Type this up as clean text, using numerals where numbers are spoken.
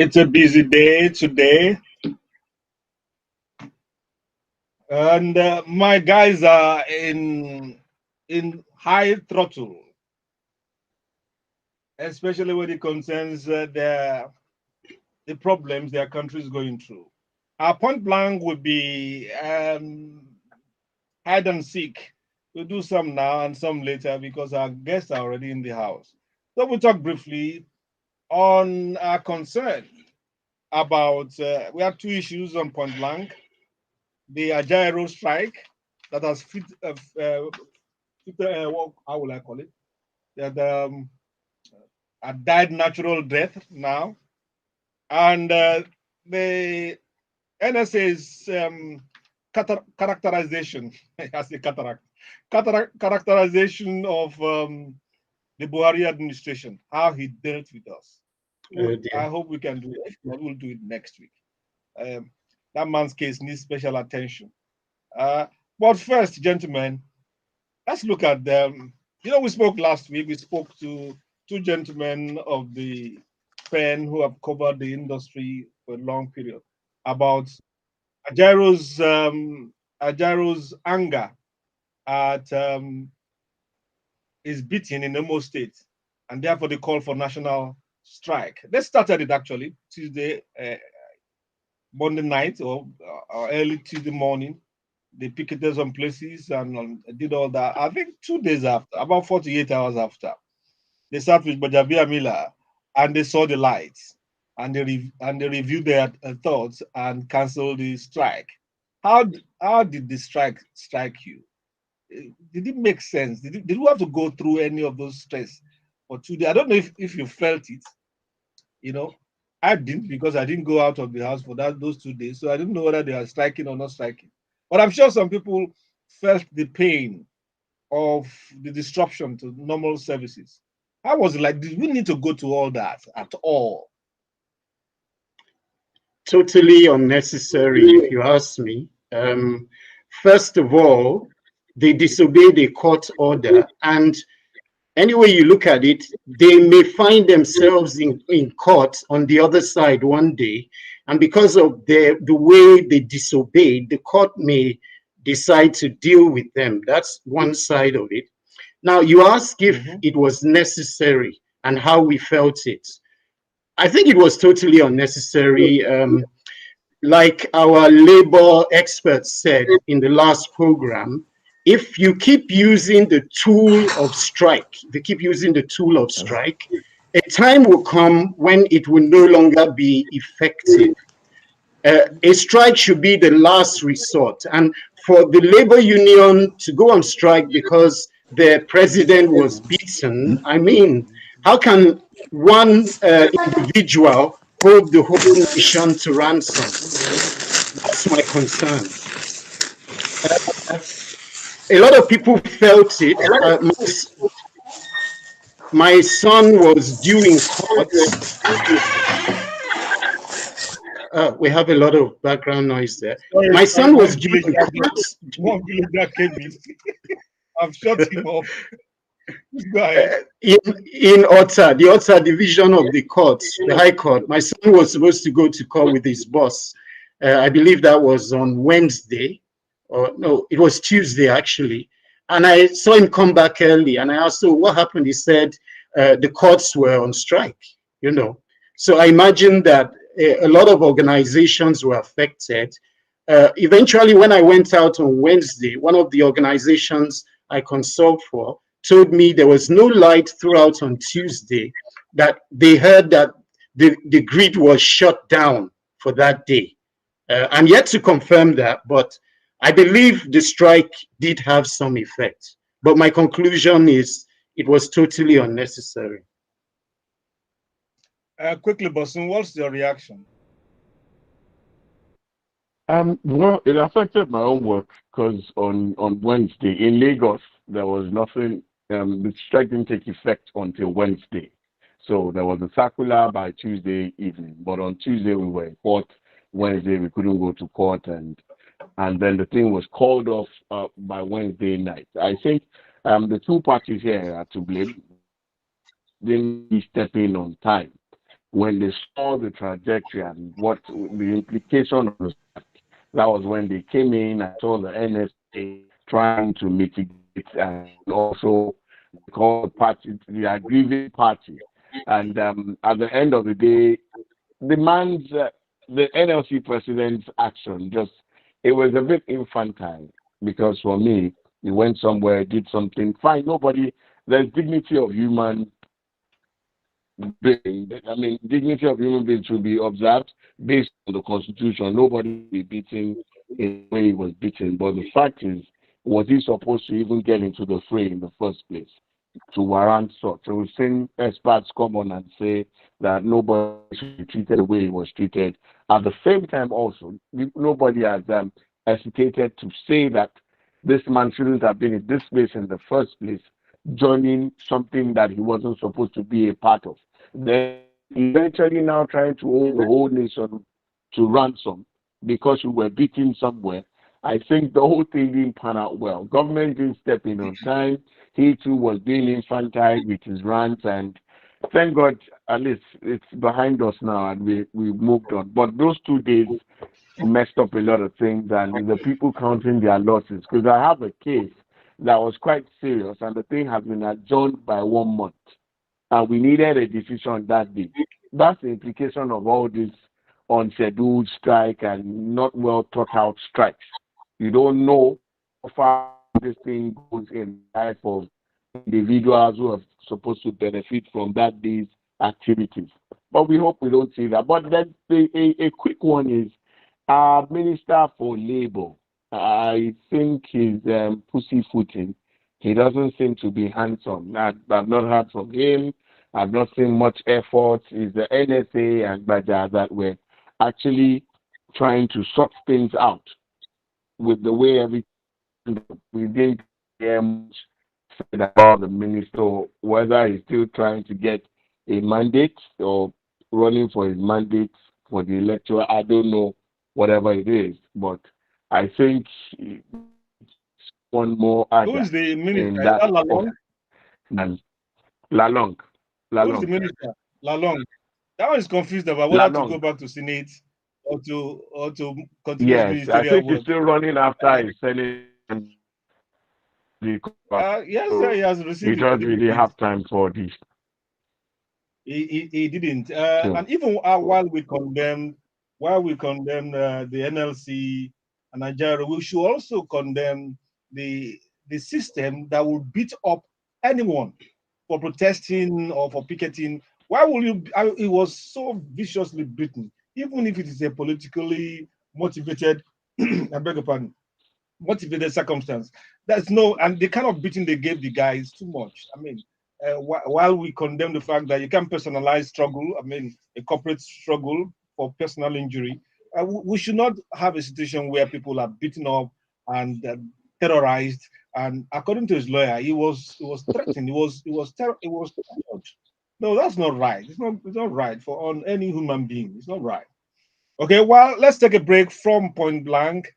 It's a busy day today, and my guys are in high throttle, especially when it concerns the problems their country is going through. Our point blank would be hide and seek. We'll do some now and some later because our guests are already in the house. So we'll talk briefly on our concern about we have two issues on point blank: the Ajaero strike that has how will I call it? That died natural death now, and the NSA's characterization, as a characterization of the Buhari administration, how he dealt with us. Oh I dear. hope we can do it. We'll do it next week. Um, that man's case needs special attention. Uh, but first, gentlemen, let's look at them. You know, we spoke last week. We spoke to two gentlemen of the pen who have covered the industry for a long period about Ajaro's Ajaro's anger at his beating in Imo State, and therefore the call for national strike. They started it actually Tuesday, Monday night or early Tuesday morning. They picketed some places and did all that. I think 2 days after, about 48 hours after, they sat with Bajabia Miller and they saw the lights and they reviewed their thoughts and canceled the strike. How did the strike you? Did it make sense? Did you have to go through any of those stress for 2 days? I don't know if you felt it. You know, I didn't because I didn't go out of the house for those 2 days, so I didn't know whether they are striking or not striking. But I'm sure some people felt the pain of the disruption to normal services. How was it like? Did we need to go to all that at all? Totally unnecessary, if you ask me. First of all, they disobeyed a court order, and any way you look at it, they may find themselves in court on the other side one day, and because of the way they disobeyed, the court may decide to deal with them. That's one side of it. Now, you ask if Mhm. it was necessary and how we felt it. I think it was totally unnecessary. Like our labor experts said in the last program, if you keep using the tool of strike, if you keep using the tool of strike, a time will come when it will no longer be effective. A strike should be the last resort. And for the labor union to go on strike because their president was beaten, I mean, how can one individual hold the whole nation to ransom? That's my concern. A lot of people felt it. My son was due in court. We have a lot of background noise there. Sorry, My sorry, son was due in court. one villager came in. I've shut him up. Please go ahead. In Otta, the Otta division of the court, the High Court. My son was supposed to go to court with his boss. I believe that was on Wednesday, or no, it was Tuesday actually. And I saw him come back early, and I asked him what happened. He said the courts were on strike. You know, so I imagine that a lot of organizations were affected. Eventually, when I went out on Wednesday, one of the organizations I consult for told me there was no light throughout on Tuesday, that they heard that the grid was shut down for that day. I'm yet to confirm that, but I believe the strike did have some effect. But my conclusion is it was totally unnecessary. Quickly, Bosun, what's your reaction? Well, it affected my own work because on Wednesday in Lagos there was nothing. The strike didn't take effect until Wednesday, so there was a circular by Tuesday evening. But on Tuesday we were in court. Wednesday we couldn't go to court, and then the thing was called off by Wednesday night. I think the two parties here are to blame. Didn't really step in on time. when they saw the trajectory and what the implication of the strike, that was when they came in and saw the NSA trying to mitigate and also call the party the aggrieving party. And at the end of the day, the man's the NLC president's action just it was a bit infantile because for me, he went somewhere, did something fine. Nobody there's dignity of human being. I mean, dignity of human being should be observed based on the constitution. Nobody will be beaten in the way he was beaten. But the fact is, was he supposed to even get into the fray in the first place to warrant such? So we've seen experts come on and say that nobody should be treated the way he was treated. At the same time, also, nobody has hesitated to say that this man shouldn't have been in this place in the first place, joining something that he wasn't supposed to be a part of. Then eventually now trying to hold the whole nation to ransom because we were beaten somewhere. I think the whole thing didn't pan out well. Government didn't step in on time. He too was being infantile with his rants, and thank God at least it's behind us now and we moved on. But those 2 days messed up a lot of things, and the people counting their losses. Because I have a case that was quite serious, and the thing has been adjourned by 1 month, and we needed a decision that day. That's the implication of all this unscheduled strike and not well thought out strikes. You don't know how far this thing goes in the life of individuals who are supposed to benefit from that day's activities. But we hope we don't see that. But then a quick one is our Minister for Labour. I think he's pussyfooting. He doesn't seem to be handsome. I've not heard from him. I've not seen much effort. It's the NSA and Baja that were actually trying to sort things out with the way everything we didn't hear much said about the minister, whether he's still trying to get a mandate or running for his mandate for the electoral. I don't know, whatever it is, but I think one more Who other is the in minister? Is that that office Lalong? than Lalong. Who is the Lalong. minister? Lalong. That one is confused about whether to go Lalong. back to Senate or to continue his Yes, I ministerial think he's work. still running after his Senate and the Yes, sir, he so has he received the doesn't really certificate. have time for this. He didn't. So, And even while we condemn the NLC and Ajaero, we should also condemn the the system that will beat up anyone for protesting or for picketing. Why will you? It was so viciously beaten, even if it is a politically motivated. I beg your pardon, motivated circumstance. There's no, and the kind of beating they gave the guy is too much. I mean, while we condemn the fact that you can personalize struggle, I mean, a corporate struggle for personal injury, we should not have a situation where people are beaten up and terrorized. And according to his lawyer, he was threatened. He was tortured. No, that's not right. It's not right for on any human being. It's not right. Okay, well, let's take a break from point blank.